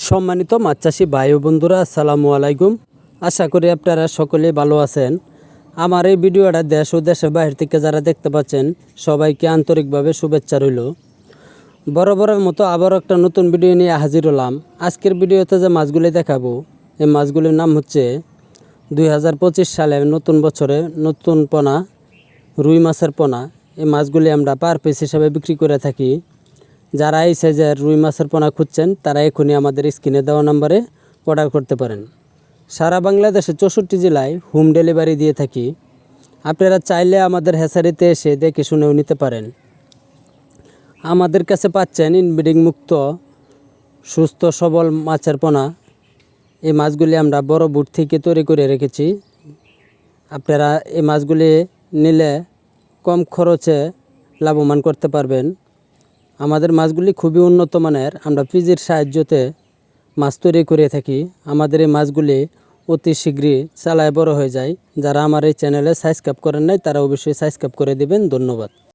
সম্মানিত মাছ চাষি ভাই ও বন্ধুরা, আসসালামু আলাইকুম। আশা করি আপনারা সকলেই ভালো আছেন। আমার এই ভিডিওটা দেশ ও দেশের বাইরে থেকে যারা দেখতে পাচ্ছেন সবাইকে আন্তরিকভাবে শুভেচ্ছা রইল। বরাবরের মতো আবার একটা নতুন ভিডিও নিয়ে হাজির হলাম। আজকের ভিডিওতে যে মাছগুলি দেখাবো এই মাছগুলির নাম হচ্ছে 2025 সালে নতুন বছরে নতুন পোনা রুই মাছের পোনা। এই মাছগুলি আমরা পার পিস হিসাবে বিক্রি করে থাকি। যারা এই সাইজের রুই মাছের পোনা খুঁজছেন তারা এখনই আমাদের স্ক্রিনে দেওয়া নম্বরে অর্ডার করতে পারেন। সারা বাংলাদেশে 64 জেলায় হোম ডেলিভারি দিয়ে থাকি। আপনারা চাইলে আমাদের হ্যাচারিতে এসে দেখে শুনেও নিতে পারেন। আমাদের কাছে পাচ্ছেন ইনব্রিডিং মুক্ত সুস্থ সবল মাছের পোনা। এই মাছগুলি আমরা বড় বুট থেকে তৈরি করে রেখেছি। আপনারা এই মাছগুলি নিলে কম খরচে লাভবান করতে পারবেন। আমাদের মাছগুলি খুবই উন্নত মানের। আমরা পিজির সাহায্যতে মাছ তৈরি করে থাকি। আমাদের এই মাছগুলি অতি শীঘ্রই চালায় বড় হয়ে যায়। যারা আমার এই চ্যানেলে সাবস্ক্রাইব করেন নাই তারা অবশ্যই সাবস্ক্রাইব করে দিবেন। ধন্যবাদ।